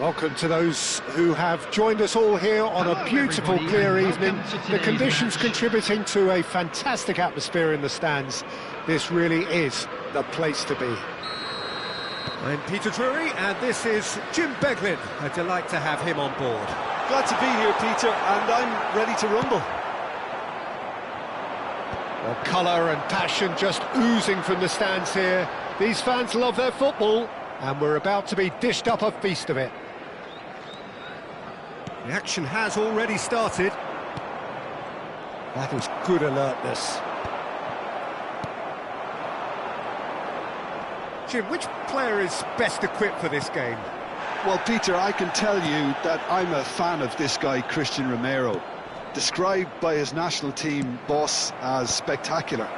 Welcome to those who have joined us all here on a beautiful, clear evening. The conditions contributing to a fantastic atmosphere in the stands. This really is the place to be. I'm Peter Drury, and this is Jim Beglin. A delight to have him on board. Glad to be here, Peter, and I'm ready to rumble. Well, colour and passion just oozing from the stands here. These fans love their football, and we're about to be dished up a feast of it. The action has already started. That is good alertness. Jim, which player is best equipped for this game? Well, Peter, I can tell you that I'm a fan of this guy, Christian Romero, described by his national team boss as spectacular.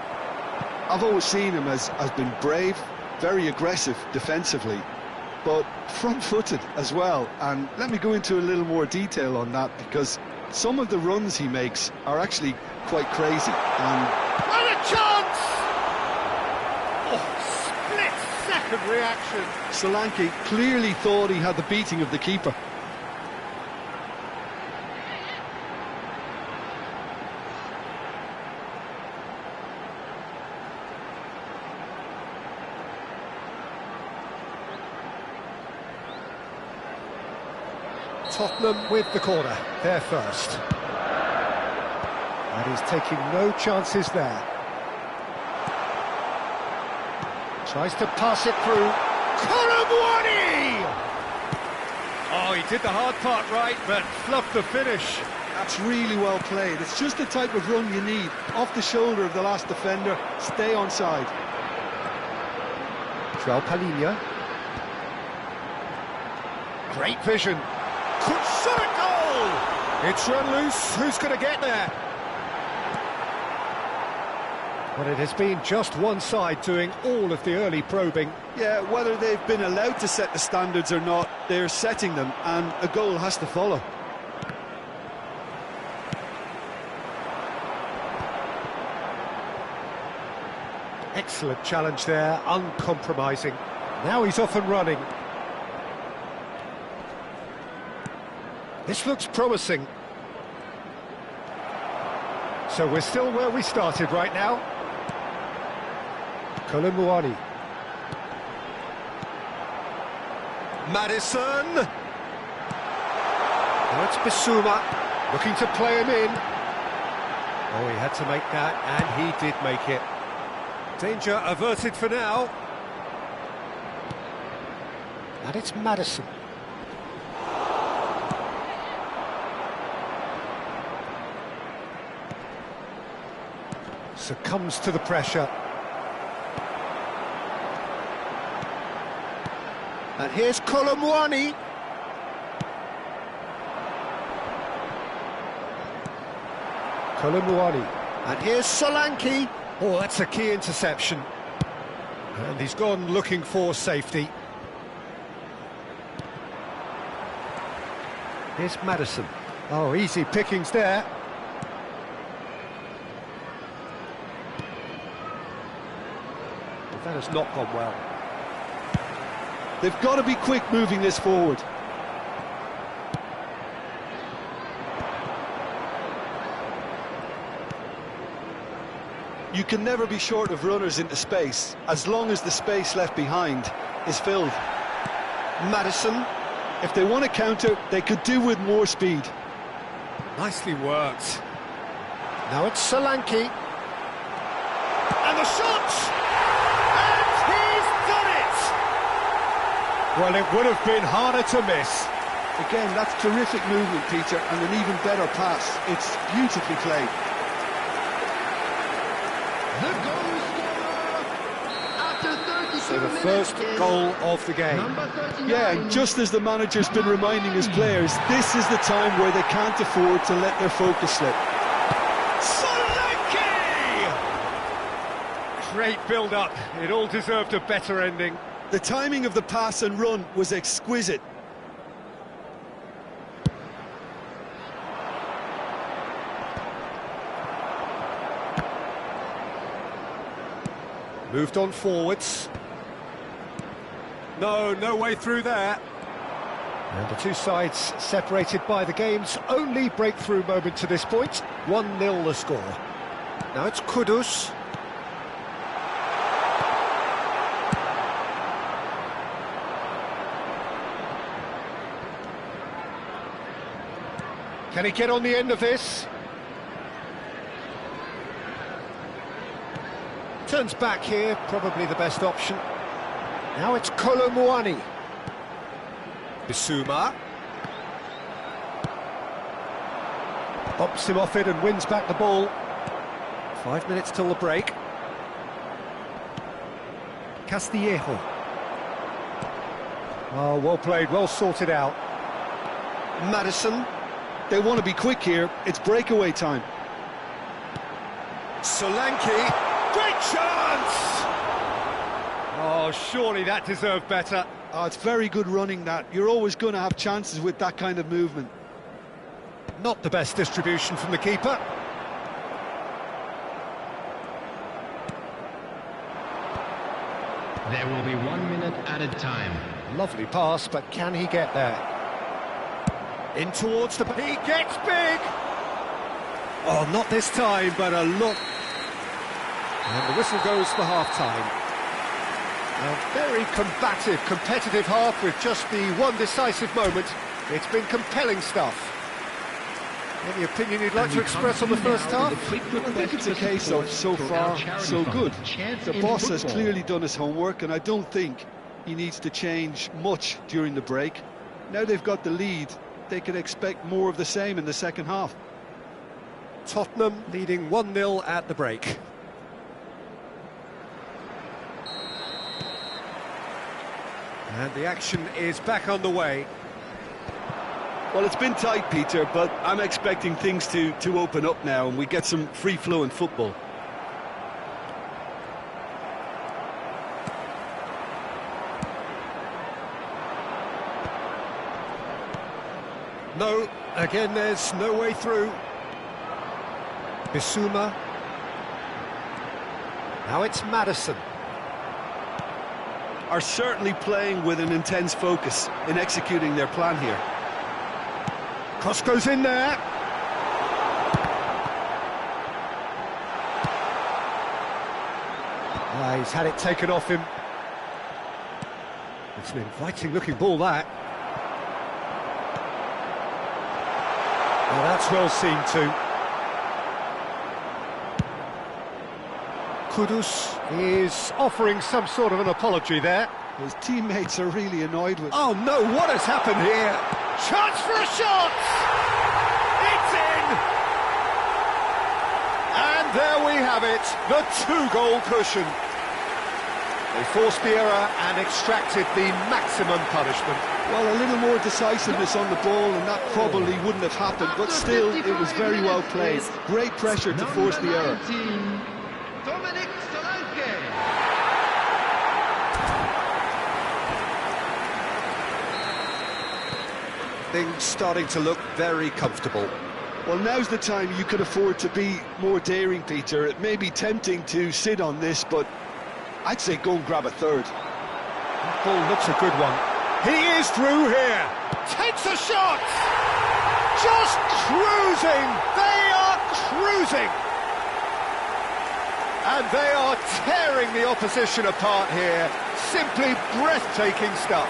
I've always seen him as been brave, very aggressive defensively, but front-footed as well. And let me go into a little more detail on that, because some of the runs he makes are actually quite crazy. And what a chance! Oh, split-second reaction. Solanke clearly thought he had the beating of the keeper. Tottenham with the corner, there first. And he's taking no chances there. Tries to pass it through. Konami! Oh, he did the hard part right, but fluffed the finish. That's really well played. It's just the type of run you need. Off the shoulder of the last defender, stay onside. João Palhinha. Great vision. Shot a goal! It's run loose. Who's going to get there? Well, it has been just one side doing all of the early probing. Yeah, whether they've been allowed to set the standards or not, they're setting them, and a goal has to follow. Excellent challenge there, uncompromising. Now he's off and running. This looks promising. So we're still where we started right now. Kolumuani. Madison. Now it's Bissouma, looking to play him in. Oh, he had to make that, and he did make it. Danger averted for now. And it's Madison. Succumbs to the pressure. And here's Kolumuani. Kolumuani. And here's Solanke. Oh, that's a key interception. And he's gone looking for safety. Here's Madison. Oh, easy pickings there. That has not gone well. They've got to be quick moving this forward. You can never be short of runners into space, as long as the space left behind is filled. Madison, if they want to counter, they could do with more speed. Nicely worked. Now it's Solanke. And the shot! Well, it would have been harder to miss. Again, that's terrific movement, Peter, and an even better pass. It's beautifully played. The goal scorer after 32 So the first goal of the game. Yeah, and just as the manager's been reminding his players, this is the time where they can't afford to let their focus slip. Solanke! Great build-up. It all deserved a better ending. The timing of the pass and run was exquisite. Moved on forwards. No way through there. And the two sides separated by the game's only breakthrough moment to this point. 1-0 the score. Now it's Kudus. Can he get on the end of this? Turns back here, probably the best option. Now it's Kolomuani. Bissouma. Bops him off it and wins back the ball. 5 minutes till the break. Castillejo. Oh, well played, well sorted out. Maddison. They want to be quick here. It's breakaway time. Solanke. Great chance! Oh, surely that deserved better. Oh, it's very good running, that. You're always going to have chances with that kind of movement. Not the best distribution from the keeper. There will be 1 minute added time. Lovely pass, but can he get there? In towards the... He gets big! Oh, not this time, but a look. And the whistle goes for half-time. A very combative, competitive half with just the one decisive moment. It's been compelling stuff. Any opinion you'd like to express on the first half? I think it's a case of so far, so good. The boss has clearly done his homework, and I don't think he needs to change much during the break. Now they've got the lead, they can expect more of the same in the second half. Tottenham leading 1-0 at the break. And the action is back on the way. Well, it's been tight, Peter, but I'm expecting things to open up now and we get some free-flowing football. No, again there's no way through. Bissouma. Now it's Maddison. Are certainly playing with an intense focus in executing their plan here. Cross goes in there. He's had it taken off him. It's an inviting looking ball, that. Oh, that's well seen too. Kudus is offering some sort of an apology there. His teammates are really annoyed with... Oh no, what has happened here? Chance for a shot! It's in! And there we have it, the two-goal cushion. They forced the error and extracted the maximum punishment. Well, a little more decisiveness on the ball and that probably wouldn't have happened, but still, it was very well played. Great pressure to force the error. Things starting to look very comfortable. Well, now's the time you can afford to be more daring, Peter. It may be tempting to sit on this, but I'd say go and grab a third. That ball looks a good one. He is through here. Takes a shot. Just cruising. They are cruising. And they are tearing the opposition apart here. Simply breathtaking stuff.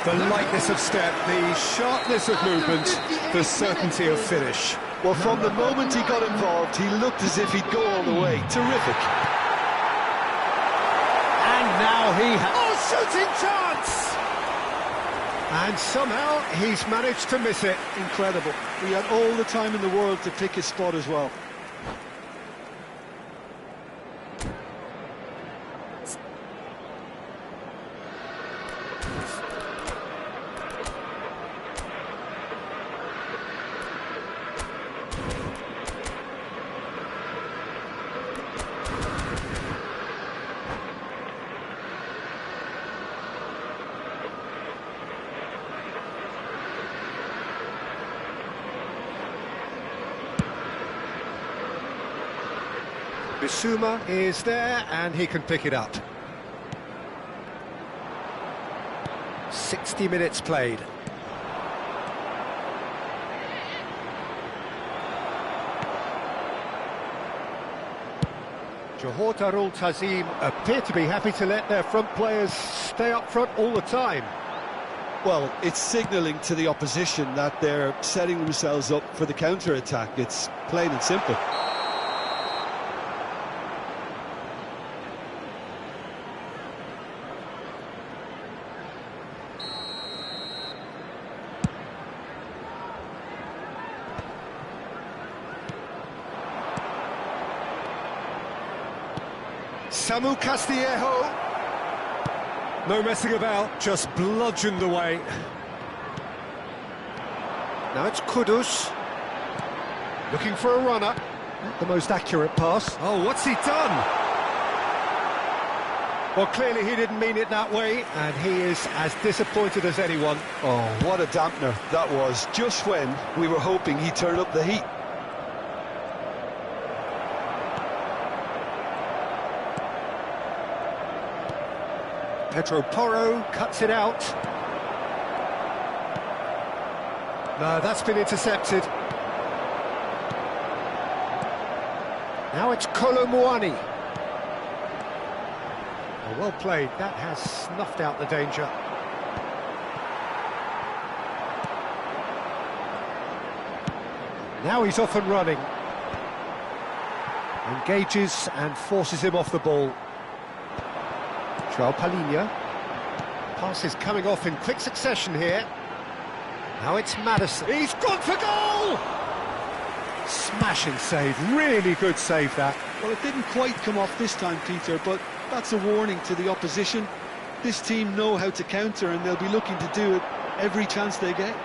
The lightness of step, the sharpness of movement, the certainty of finish. Well, from the moment he got involved, he looked as if he'd go all the way. Terrific. And now he has... Oh, shooting chance! And somehow he's managed to miss it. Incredible. He had all the time in the world to pick his spot as well. Bissouma is there and he can pick it up. 60 minutes played. Johor Darul Tazim appear to be happy to let their front players stay up front all the time. Well, it's signalling to the opposition that they're setting themselves up for the counter-attack. It's plain and simple. Samu Castillejo. No messing about, just bludgeoned away. Now it's Kudus. Looking for a runner. Not the most accurate pass. Oh, what's he done? Well, clearly he didn't mean it that way, and he is as disappointed as anyone. Oh, what a dampener that was, just when we were hoping he'd turn up the heat. Pedro Porro cuts it out. No, that's been intercepted. Now it's Kolomuani. Oh, well played, that has snuffed out the danger. Now he's off and running. Engages and forces him off the ball. João Palhinha. Pass is coming off in quick succession here. Now it's Madison. He's gone for goal! Smashing save, really good save that. Well, it didn't quite come off this time, Peter, but that's a warning to the opposition. This team know how to counter, and they'll be looking to do it every chance they get.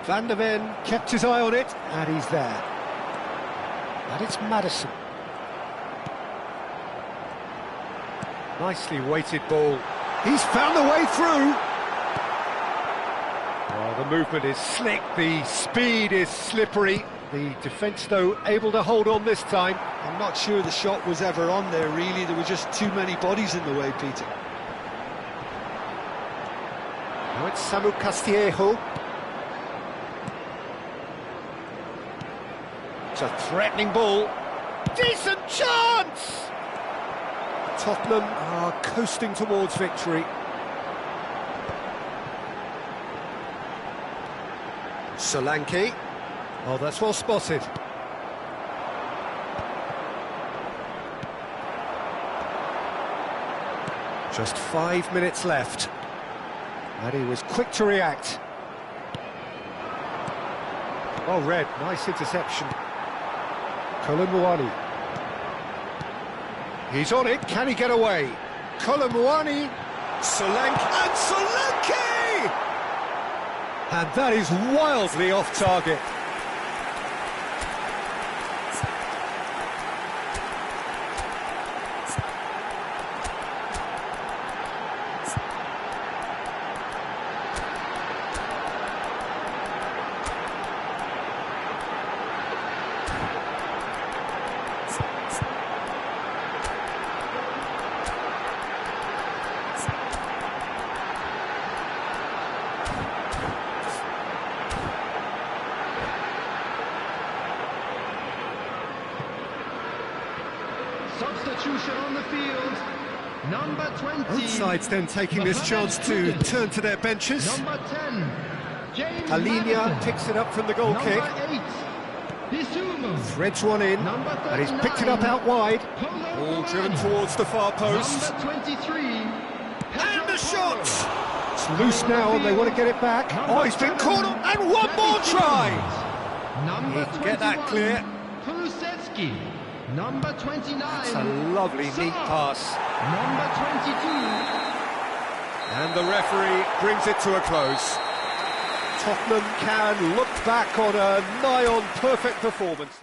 Van der Ven kept his eye on it, and he's there. And it's Madison. Nicely weighted ball. He's found the way through. Oh, the movement is slick, the speed is slippery. The defence, though, able to hold on this time. I'm not sure the shot was ever on there, really. There were just too many bodies in the way, Peter. Now it's Samu Castillejo. It's a threatening ball. Decent chance! Tottenham are coasting towards victory. Solanke. Oh, that's well spotted. Just 5 minutes left. And he was quick to react. Well read, nice interception. Kolomuani. He's on it, can he get away? Kolomuani, Solanke, and Solanke! And that is wildly off target. Substitution on the field. Number 20. Both sides then taking this chance to turn to their benches. Number 10. James Palhinha Madison. picks it up from the goal kick. Number 8. Bissouma. Threads one in, Number and he's picked it up 39. out wide. Kolomuani. All driven towards the far post. Number 23. And the shot! It's loose now, and they want to get it back. Oh, he's been caught up, and one more try! Number He can get that 21, clear. Kulusevski. Number 29. It's a lovely, neat pass. Number 22. And the referee brings it to a close. Tottenham can look back on a nigh-on perfect performance.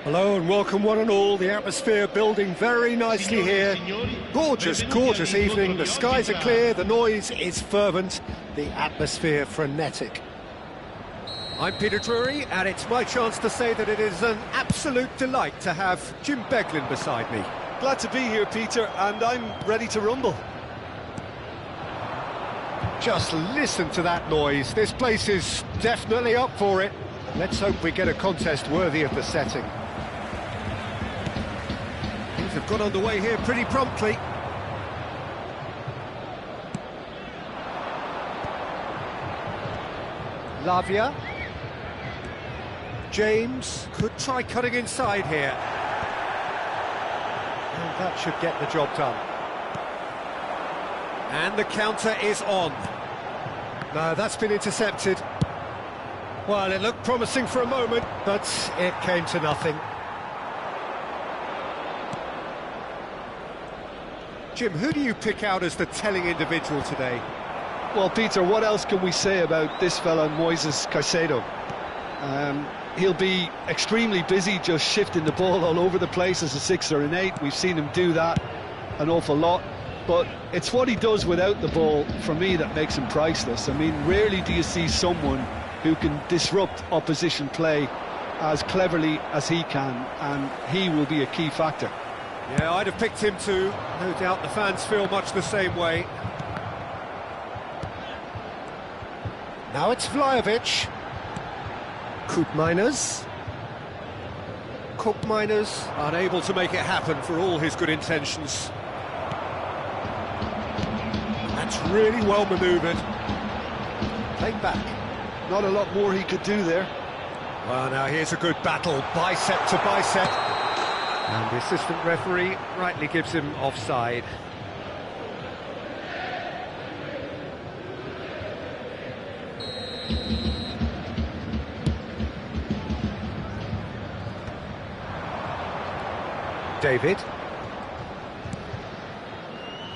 Hello and welcome one and all. The atmosphere building very nicely here. Gorgeous, gorgeous evening. The skies are clear, the noise is fervent, the atmosphere frenetic. I'm Peter Drury, and it's my chance to say that it is an absolute delight to have Jim Beglin beside me. Glad to be here, Peter, and I'm ready to rumble. Just listen to that noise. This place is definitely up for it. Let's hope we get a contest worthy of the setting. Things have got underway here pretty promptly. Lavia. James could try cutting inside here. And that should get the job done. And the counter is on. No, that's been intercepted. Well, it looked promising for a moment, but it came to nothing. Jim, who do you pick out as the telling individual today? Well, Peter, what else can we say about this fella, Moises Caicedo? He'll be extremely busy just shifting the ball all over the place as a 6 or an 8. We've seen him do that an awful lot. But it's what he does without the ball, for me, that makes him priceless. I mean, rarely do you see someone who can disrupt opposition play as cleverly as he can, and he will be a key factor. Yeah, I'd have picked him too. No doubt the fans feel much the same way. Now it's Vlahovic. Koopmeiners. Koopmeiners unable to make it happen for all his good intentions. That's really well manoeuvred. Played back. Not a lot more he could do there. Well, now here's a good battle, bicep to bicep. And the assistant referee rightly gives him offside. David.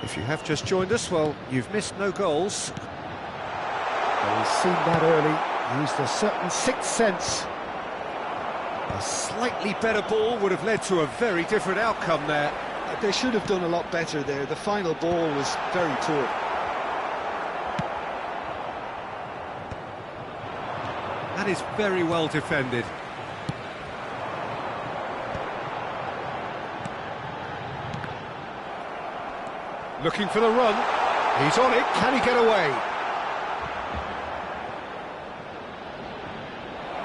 If you have just joined us, well, you've missed no goals. Well, he's seen that early, used a certain sixth sense. A slightly better ball would have led to a very different outcome there. They should have done a lot better there. The final ball was very poor. That is very well defended. Looking for the run. He's on it. Can he get away?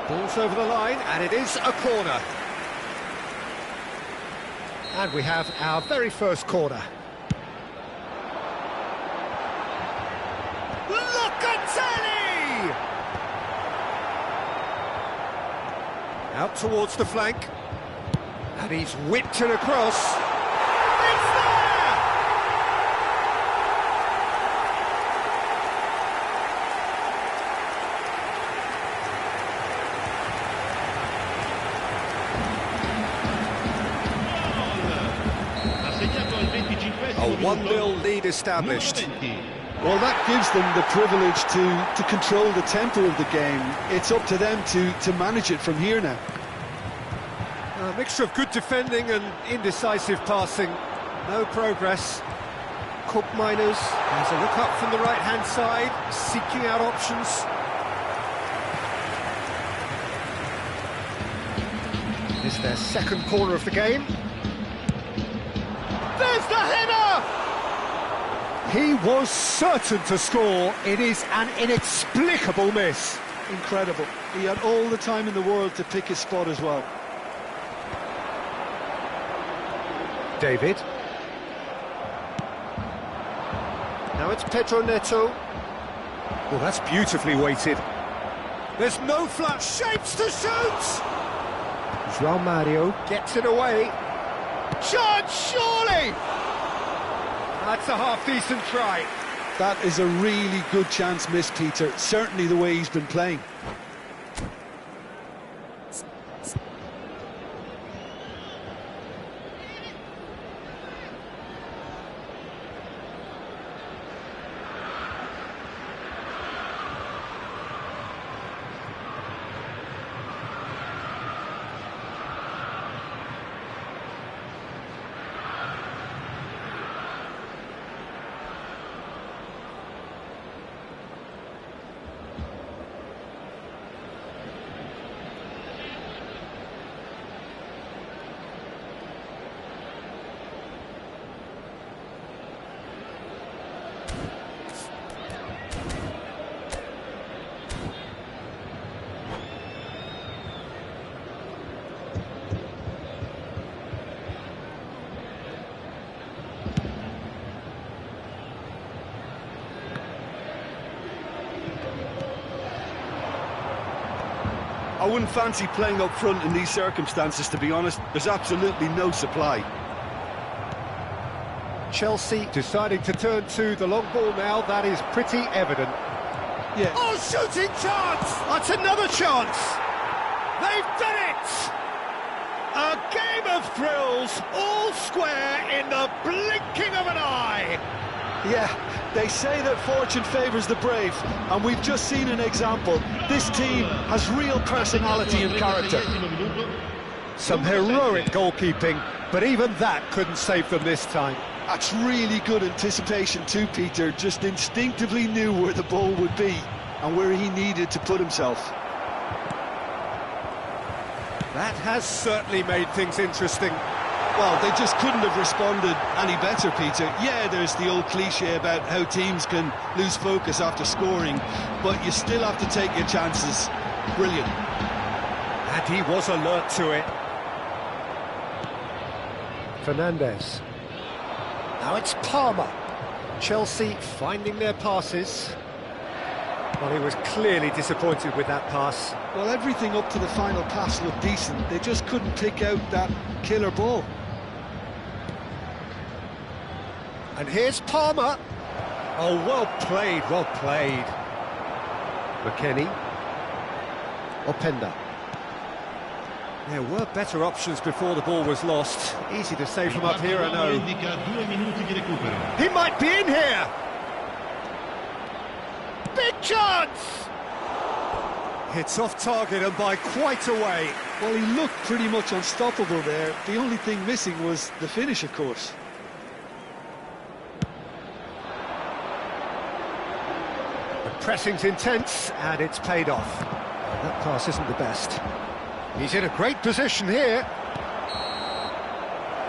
Ball's over the line, and it is a corner. And we have our very first corner. Locatelli! Out towards the flank. And he's whipped it across. It's there! A 1-0 lead established. Well, that gives them the privilege to control the tempo of the game. It's up to them to manage it from here now. A mixture of good defending and indecisive passing. No progress. Cook Miners has a look up from the right-hand side, seeking out options. This is their second corner of the game. There's the header! He was certain to score. It is an inexplicable miss. Incredible. He had all the time in the world to pick his spot as well. David. Now it's Pedro Neto. Well, that's beautifully weighted. There's no flat shapes to shoot! João Mario gets it away. Chance, surely! That's a half-decent try. That is a really good chance miss, Peter. Certainly the way he's been playing. I wouldn't fancy playing up front in these circumstances, to be honest. There's absolutely no supply. Chelsea deciding to turn to the long ball now. That is pretty evident. Yeah. Oh, shooting chance! That's another chance! They've done it! A game of thrills, all square in the blinking of an eye! Yeah, they say that fortune favours the brave, and we've just seen an example. This team has real personality and character. Some heroic goalkeeping, but even that couldn't save them this time. That's really good anticipation too, Peter. Just instinctively knew where the ball would be and where he needed to put himself. That has certainly made things interesting. Well, they just couldn't have responded any better, Peter. Yeah, there's the old cliche about how teams can lose focus after scoring, but you still have to take your chances. Brilliant. And he was alert to it. Fernandes. Now it's Palmer. Chelsea finding their passes. Well, he was clearly disappointed with that pass. Well, everything up to the final pass looked decent. They just couldn't pick out that killer ball. And here's Palmer. Oh, well played, well played. McKennie. Openda. There were better options before the ball was lost. Easy to say from up here, I know. He might be in here! Big chance! Hits off target and by quite a way. Well, he looked pretty much unstoppable there. The only thing missing was the finish, of course. The pressing's intense, and it's paid off. That pass isn't the best. He's in a great position here.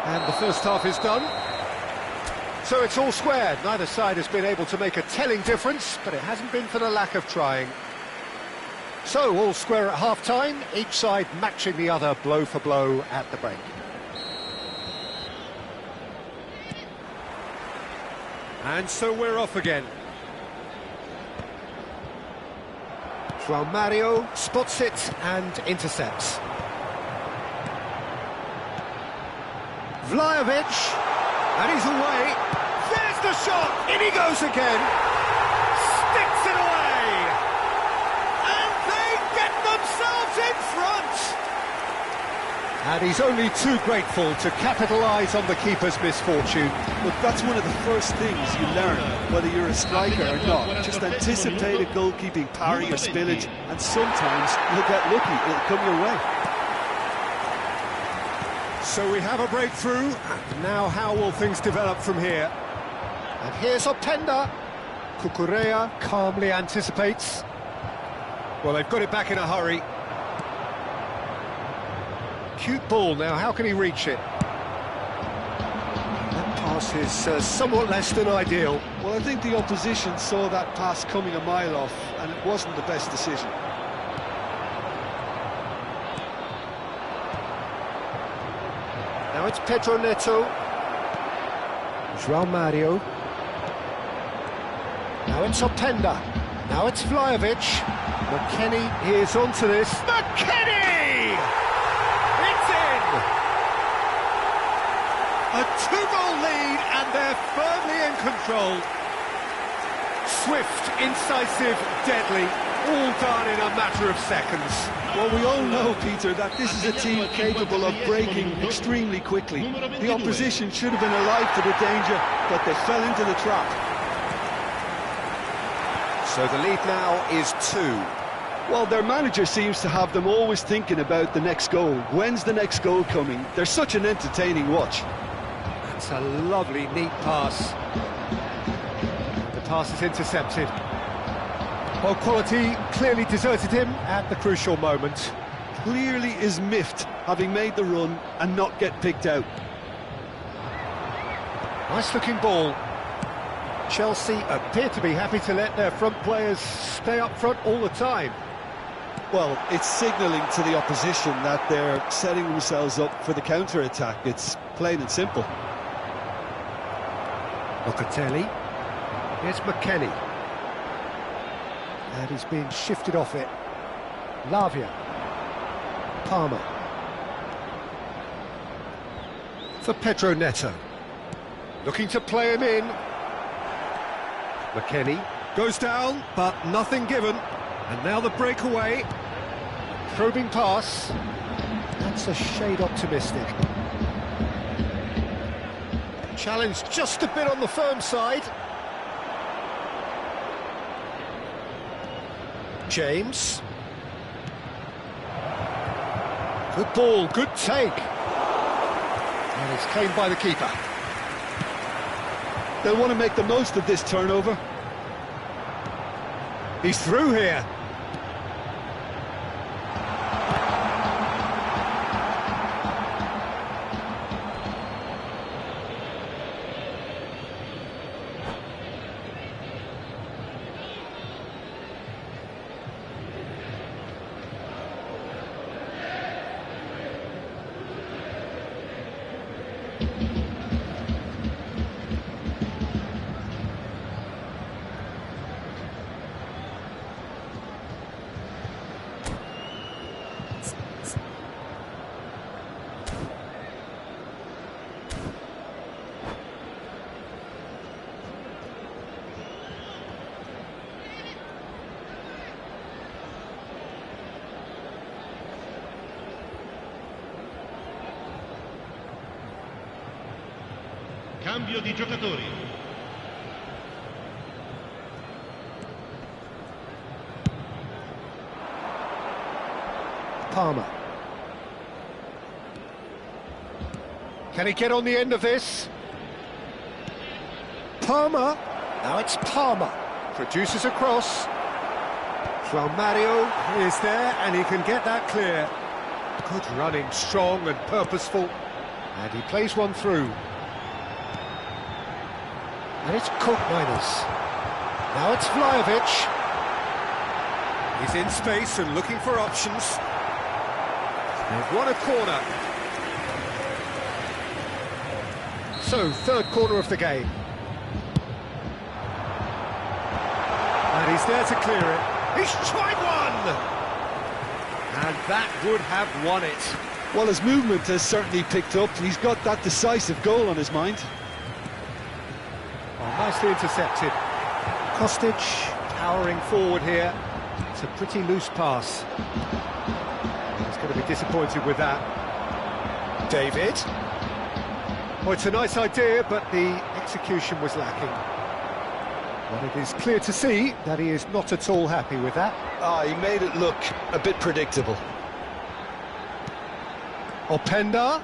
And the first half is done. So it's all square. Neither side has been able to make a telling difference, but it hasn't been for the lack of trying. So all square at half-time, each side matching the other blow for blow at the break. And so we're off again. João Mario spots it and intercepts. Vlahovic, and he's away. There's the shot, in he goes again. Sticks it away. And they get themselves in front. And he's only too grateful to capitalise on the keeper's misfortune. Look, that's one of the first things you learn, whether you're a striker or not. Just anticipate a goalkeeping parry or spillage, and sometimes you'll get lucky, it'll come your way. So we have a breakthrough, and now how will things develop from here? And here's Openda. Kukurea calmly anticipates. Well, they've got it back in a hurry. Cute ball now, how can he reach it? That pass is somewhat less than ideal. Well, I think the opposition saw that pass coming a mile off, and it wasn't the best decision. Now it's Pedro Neto. João Mario. Now it's Openda. Now it's Vlahovic. McKennie is onto this. McKennie! It's in! A two-goal lead, and they're firmly in control. Swift, incisive, deadly, all done in a matter of seconds. Well, we all know, Peter, that this is a team capable of breaking extremely quickly. The opposition should have been alive to the danger, but they fell into the trap. So the lead now is 2. Well, their manager seems to have them always thinking about the next goal. When's the next goal coming? They're such an entertaining watch. That's a lovely, neat pass. The pass is intercepted. Well, quality clearly deserted him at the crucial moment. Clearly is miffed, having made the run and not get picked out. Nice-looking ball. Chelsea appear to be happy to let their front players stay up front all the time. Well, it's signalling to the opposition that they're setting themselves up for the counter-attack. It's plain and simple. Locatelli. Here's McKennie. And he's being shifted off it. Lavia. Palmer. For Pedro Neto. Looking to play him in. McKennie goes down, but nothing given. And now the breakaway. Probing pass. That's a shade optimistic. Challenge just a bit on the firm side. James. Good ball, good take. And it's claimed by the keeper. They'll want to make the most of this turnover. He's through here. Cambio di giocatori. Palmer. Can he get on the end of this? Palmer. Now it's Palmer. Produces a cross. João Mario is there, and he can get that clear. Good running, strong and purposeful. And he plays one through. And it's Koopmeiners. Now it's Vlahovic. He's in space and looking for options. They've won a corner. So, third corner of the game. And he's there to clear it. He's tried one! And that would have won it. Well, his movement has certainly picked up. He's got that decisive goal on his mind. Oh, nicely intercepted. Kostic powering forward here. It's a pretty loose pass. He's going to be disappointed with that. David. Oh, it's a nice idea, but the execution was lacking. But it is clear to see that he is not at all happy with that. He made it look a bit predictable. Openda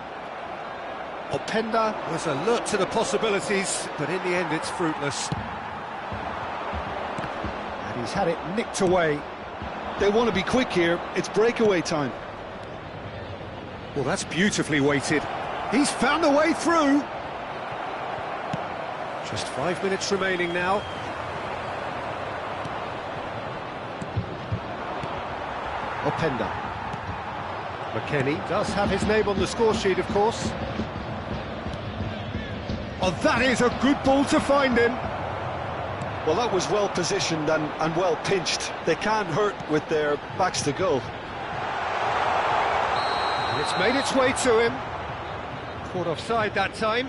was alert to the possibilities, but in the end it's fruitless. And he's had it nicked away. They want to be quick here. It's breakaway time. Well, that's beautifully weighted. He's found a way through. Just 5 minutes remaining now. Openda. McKennie does have his name on the score sheet, of course. Oh, that is a good ball to find him. Well, that was well positioned and well pinched. They can't hurt with their backs to goal. And it's made its way to him. Caught offside that time.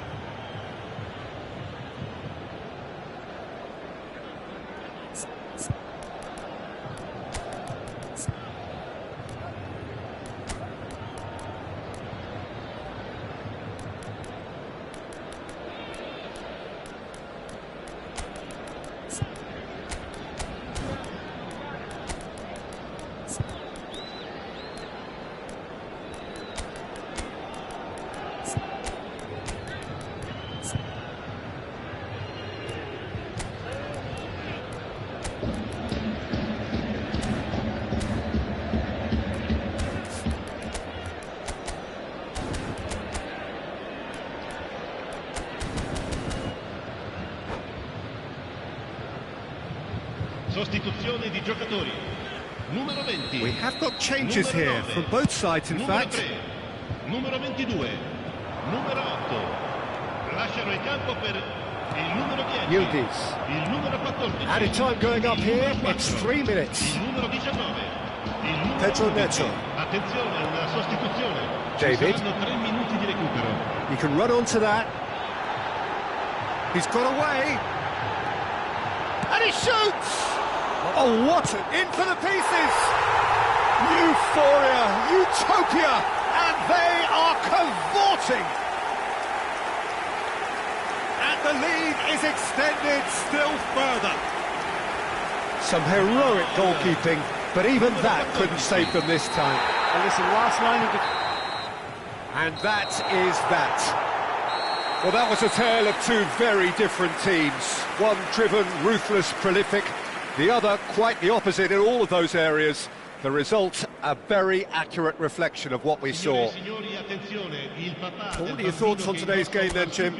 Sostituzione di giocatori. Numero 20. We have got changes Numero here 9. from both sides, in Numero fact. 3. Numero 22. Numero 8. Lasciano il campo per il numero 10. Yildiz. Il numero 14. Added time going up Il here, numero 4. it's 3 minutes. Il numero 19. Il numero Pedro 11. Neto. Attenzione, una sostituzione. David. Ci saranno 3 minuti di recupero. He can run onto that. He's got away. And he shoots! Oh, what in for the pieces! Euphoria, utopia, and they are cavorting! And the lead is extended still further. Some heroic goalkeeping, but even that couldn't save them this time. And listen, last line of the... And that is that. Well, that was a tale of two very different teams. One driven, ruthless, prolific. The other quite the opposite in all of those areas. The result, a very accurate reflection of what we saw. What are your thoughts on today's game then, Jim?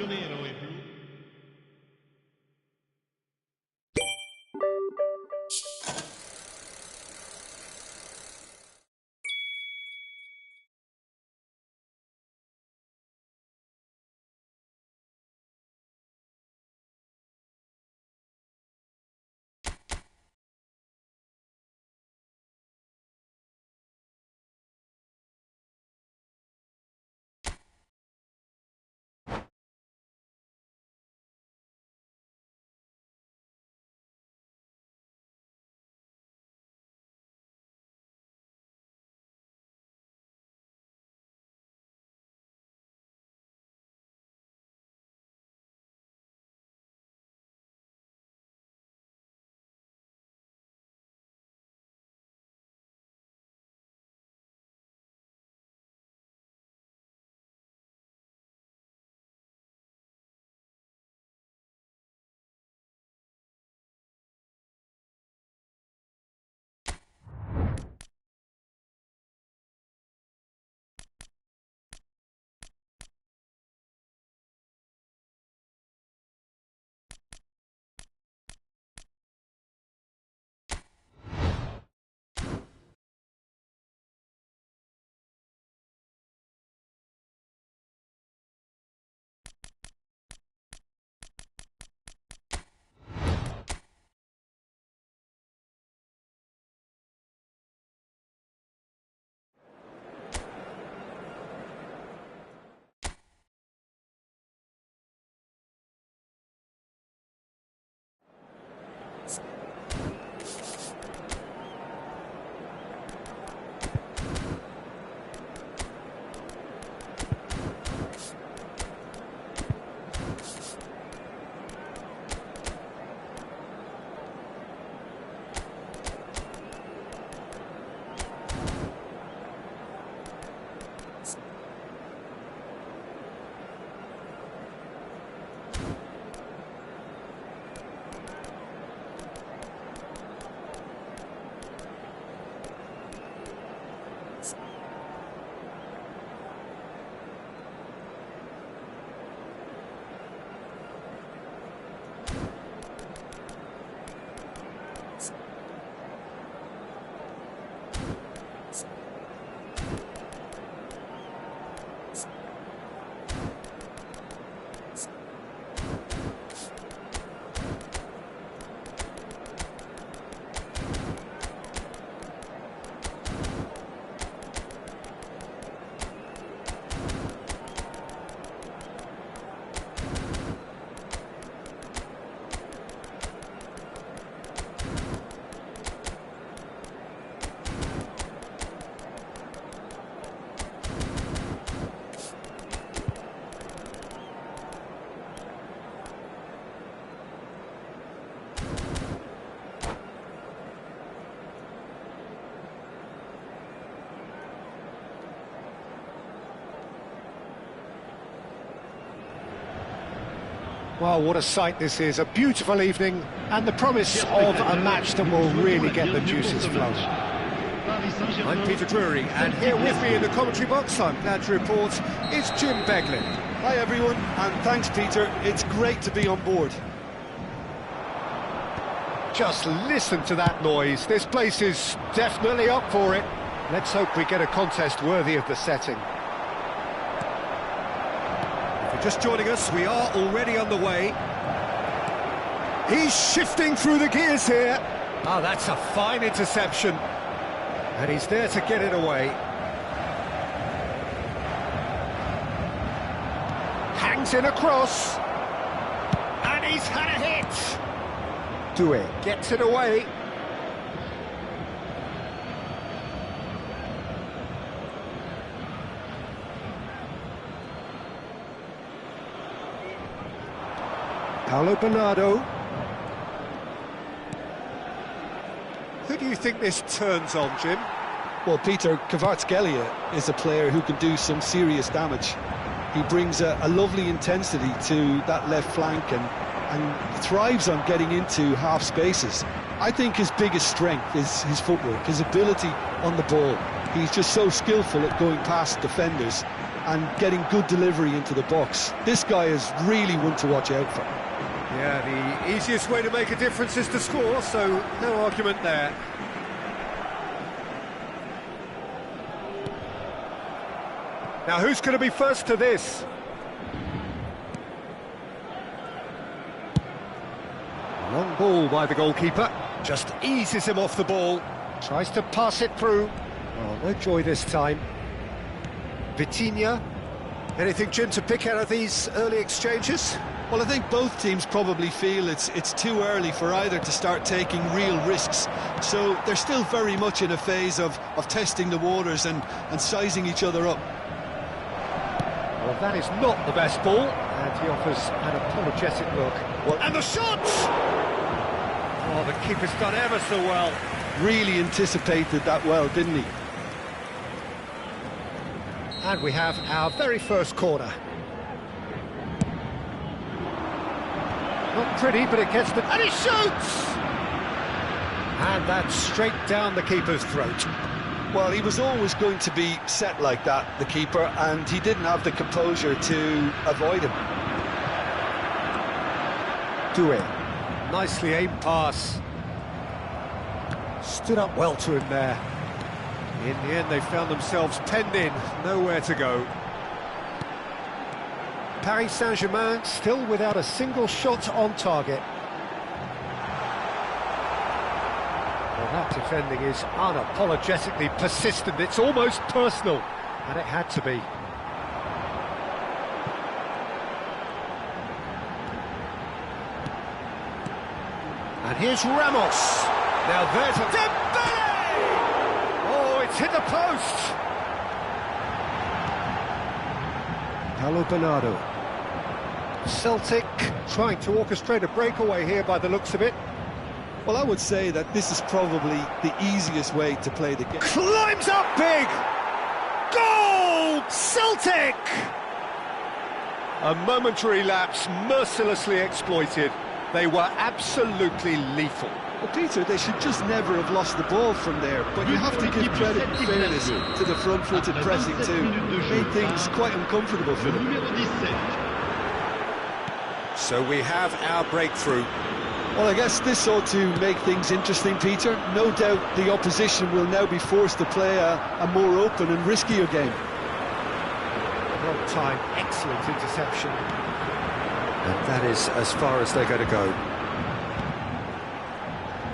Well, what a sight this is, a beautiful evening, and the promise of a match that will really get the juices flowing. I'm Peter Drury, and here with me in the commentary box, I'm glad to report, is Jim Beglin. Hi everyone, and thanks Peter, it's great to be on board. Just listen to that noise, this place is definitely up for it. Let's hope we get a contest worthy of the setting. If you're just joining us, we are already underway. He's shifting through the gears here. Oh, that's a fine interception. And he's there to get it away. Hangs in a cross. And he's had a hit. Due gets it away. Paulo Bernardo. Who do you think this turns on, Jim? Well, Peter, Kvaratskhelia is a player who can do some serious damage. He brings a lovely intensity to that left flank and thrives on getting into half spaces. I think his biggest strength is his footwork, his ability on the ball. He's just so skillful at going past defenders and getting good delivery into the box. This guy is really one to watch out for. Yeah, the easiest way to make a difference is to score, so no argument there. Now, who's going to be first to this? Long ball by the goalkeeper. Just eases him off the ball. Tries to pass it through. Oh, no joy this time. Vitinha. Anything, Jim, to pick out of these early exchanges? Well, I think both teams probably feel it's too early for either to start taking real risks. So they're still very much in a phase of testing the waters and sizing each other up. Well, that is not the best ball, and he offers an apologetic look. Well, and the shot! Oh, the keeper's done ever so well. Really anticipated that well, didn't he? And we have our very first corner. Not pretty, but it gets the... And he shoots! And that's straight down the keeper's throat. Well, he was always going to be set like that, the keeper, and he didn't have the composure to avoid him. Due. Nicely aimed pass. Stood up well to him there. In the end, they found themselves penned in, nowhere to go. Paris Saint-Germain still without a single shot on target. Well, that defending is unapologetically persistent. It's almost personal, and it had to be. And here's Ramos. Now there's a... Dembele! Oh, it's hit the post! Paulo Bernardo. Celtic trying to orchestrate a breakaway here by the looks of it. Well, I would say that this is probably the easiest way to play the game. Climbs up big! Goal! Celtic! A momentary lapse mercilessly exploited. They were absolutely lethal. Well, Peter, they should just never have lost the ball from there, but you have to give credit and fairness to the front-footed pressing too. Made things quite uncomfortable for them. So we have our breakthrough. Well, I guess this ought to make things interesting, Peter. No doubt the opposition will now be forced to play a more open and riskier game. Well timed, excellent interception. And that is as far as they're going to go.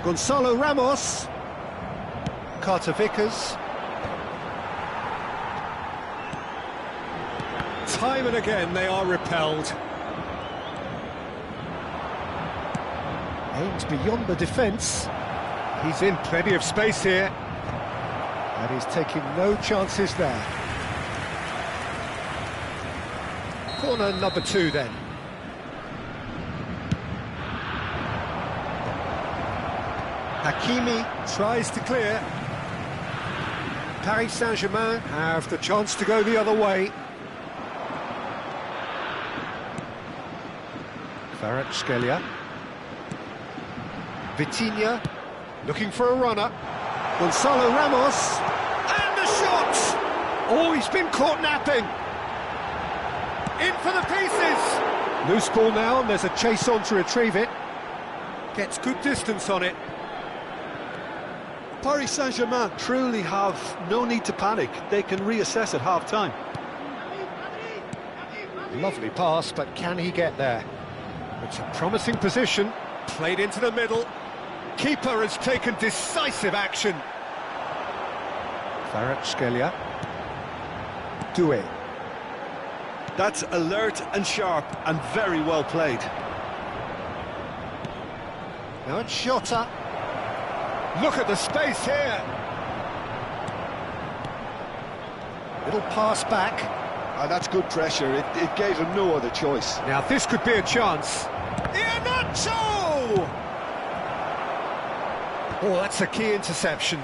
Gonzalo Ramos. Carter Vickers. Time and again they are repelled. Aims beyond the defence. He's in plenty of space here. And he's taking no chances there. Corner number 2 then. Hakimi tries to clear. Paris Saint-Germain have the chance to go the other way. Kvaratskhelia. Vitinha, looking for a runner. Gonzalo Ramos, and the shot! Oh, he's been caught napping. In for the pieces. Loose ball now, and there's a chase on to retrieve it. Gets good distance on it. Paris Saint-Germain truly have no need to panic. They can reassess at half-time. Lovely pass, but can he get there? It's a promising position. Played into the middle. Keeper has taken decisive action. Kvaratskhelia. Doué. That's alert and sharp and very well played. Now it's Jota. Look at the space here. Little pass back. That's good pressure. It gave him no other choice. Now this could be a chance. Iheanacho! Oh, that's a key interception.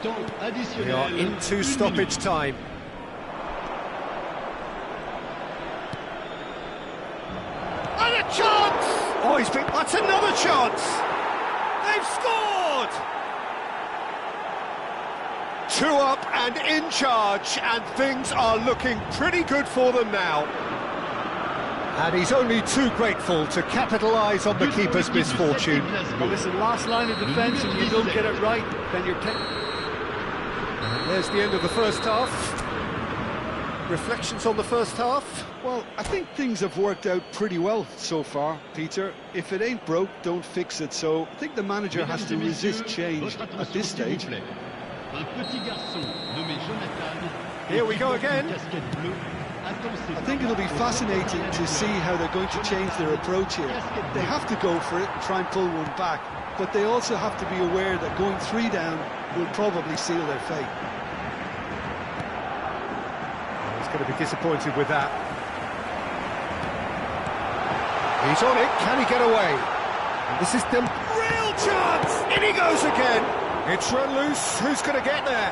We are into stoppage time. And a chance! Oh, that's another chance! They've scored! 2 up and in charge, and things are looking pretty good for them now. And he's only too grateful to capitalise on the keeper's misfortune. Well, listen, last line of defence, and you don't get it right, then you're... And there's the end of the first half. Reflections on the first half? Well, I think things have worked out pretty well so far, Peter. If it ain't broke, don't fix it. So I think the manager has to resist change at this stage. Here we go again. I think it'll be fascinating to see how they're going to change their approach here. They have to go for it and try and pull one back, but they also have to be aware that going 3 down will probably seal their fate. He's going to be disappointed with that. He's on it, can he get away? And this is the real chance! In he goes again! It's run loose, who's going to get there?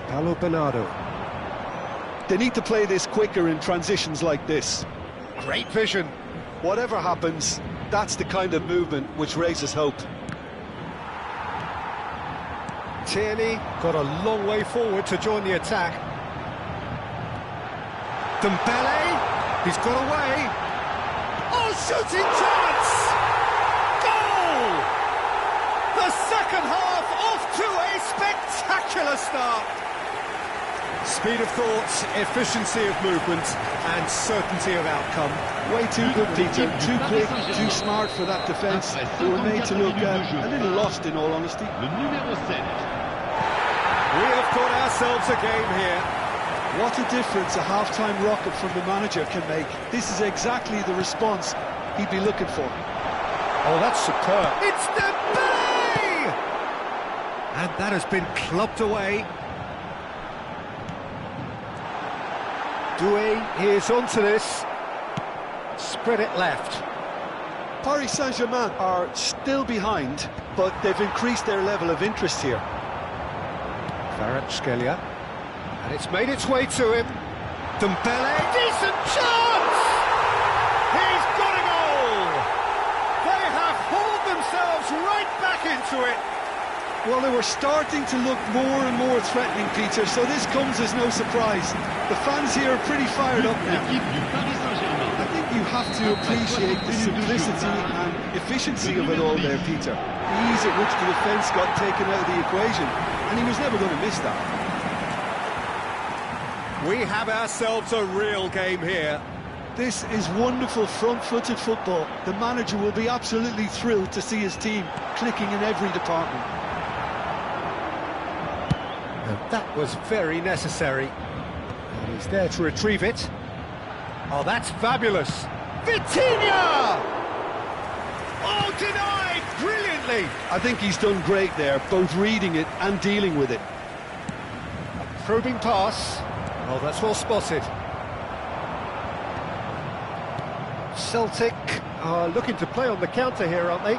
Paulo Bernardo. They need to play this quicker in transitions like this. Great vision. Whatever happens, that's the kind of movement which raises hope. Tierney got a long way forward to join the attack. Dembele, he's got away. Oh, shooting chance! Goal! The second half off to a spectacular start. Speed of thought, efficiency of movement, and certainty of outcome. Way too good, Peter. Too quick, too smart for that defence. They were made to look a little lost, in all honesty. We have got ourselves a game here. What a difference a half-time rocket from the manager can make. This is exactly the response he'd be looking for. Oh, that's superb. It's Dembele! And that has been clubbed away. Doué is onto this. Spread it left. Paris Saint-Germain are still behind, but they've increased their level of interest here. Kvaratskhelia. And it's made its way to him. Dembele, decent chance! He's got a goal! They have hauled themselves right back into it. Well, they were starting to look more and more threatening, Peter, so this comes as no surprise. The fans here are pretty fired up now. I think you have to appreciate the simplicity and efficiency of it all there, Peter. The ease at which the defence got taken out of the equation, and he was never going to miss that. We have ourselves a real game here. This is wonderful front-footed football. The manager will be absolutely thrilled to see his team clicking in every department. And that was very necessary. And he's there to retrieve it. Oh, that's fabulous. Vitinha! Oh, denied brilliantly. I think he's done great there, both reading it and dealing with it. A probing pass. Oh, that's well spotted. Celtic are looking to play on the counter here, aren't they?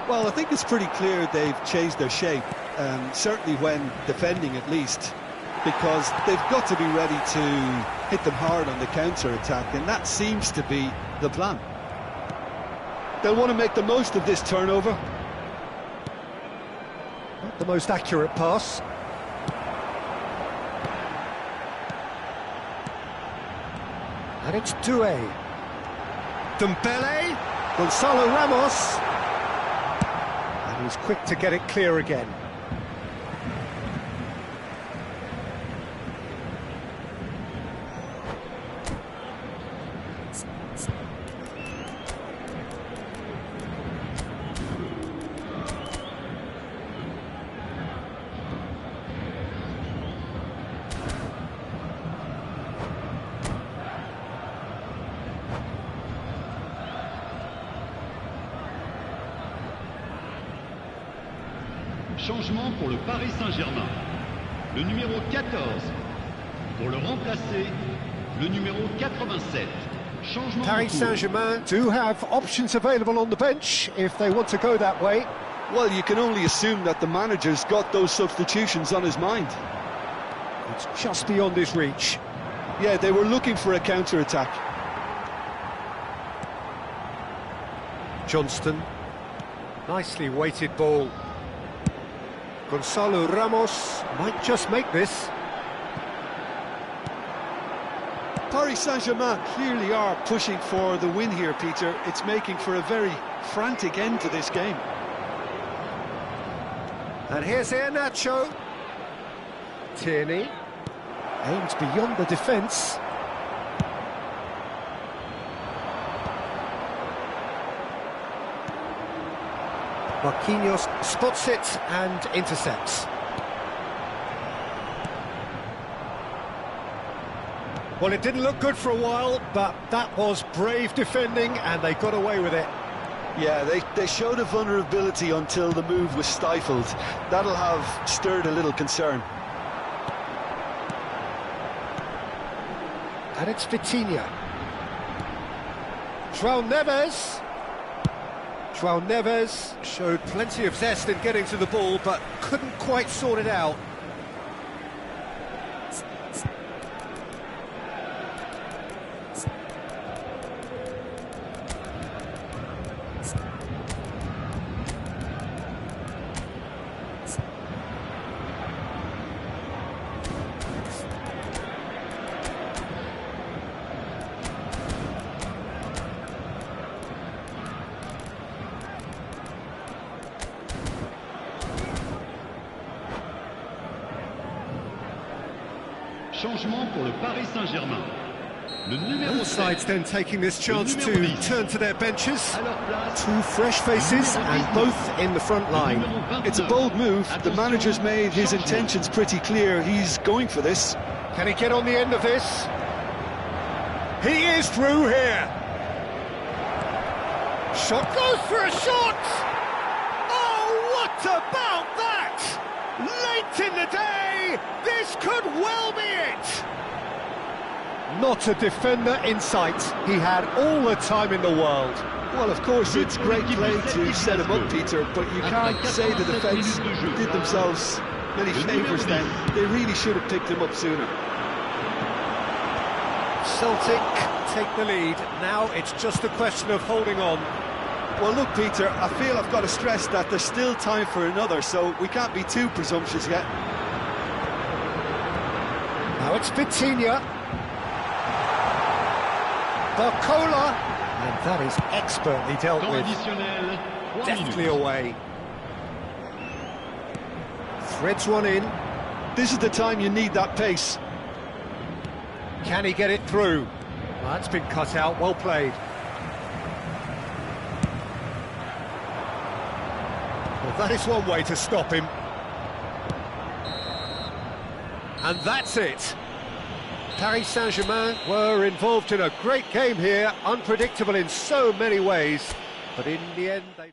Well, I think it's pretty clear they've changed their shape, certainly when defending at least, because they've got to be ready to hit them hard on the counter-attack, and that seems to be the plan. They'll want to make the most of this turnover. Not the most accurate pass. And it's Doué. Dembele. Gonzalo Ramos. And he's quick to get it clear again. Changement pour le Paris Saint-Germain. Le numéro 14. Pour le remplacer, le numéro 87. Changement. Paris Saint-Germain do have options available on the bench if they want to go that way. Well, you can only assume that the manager's got those substitutions on his mind. It's just beyond his reach. Yeah, they were looking for a counter-attack. Johnston. Nicely weighted ball. Gonzalo Ramos might just make this. Paris Saint-Germain clearly are pushing for the win here, Peter. It's making for a very frantic end to this game. And here's Nacho. Tierney aims beyond the defence. Marquinhos spots it and intercepts. Well, it didn't look good for a while, but that was brave defending and they got away with it. Yeah, they showed a vulnerability until the move was stifled. That'll have stirred a little concern. And it's Vitinha. João Neves. João Neves showed plenty of zest in getting to the ball, but couldn't quite sort it out. Changement pour le Paris Saint-Germain. Le numéro Both sides then taking this chance to 10. turn to their benches. Two fresh faces and both in the front line. It's a bold move. The manager's made his intentions pretty clear. He's going for this. Can he get on the end of this? He is through here. Shot goes for a shot. Oh, what about that? Late in the day, this could well be it. Not a defender in sight. He had all the time in the world. Well, of course, it's great play to set him up, Peter, but you can't say the defence did themselves many favours then. They really should have picked him up sooner. Celtic take the lead. Now it's just a question of holding on. Well, look, Peter, I feel I've got to stress that there's still time for another, so we can't be too presumptuous yet. Now it's Vitinha. Barcola. And that is expertly dealt with. Deftly away. Threads one in. This is the time you need that pace. Can he get it through? Well, that's been cut out. Well played. Well, that is one way to stop him. And that's it. Paris Saint-Germain were involved in a great game here, unpredictable in so many ways, but in the end they...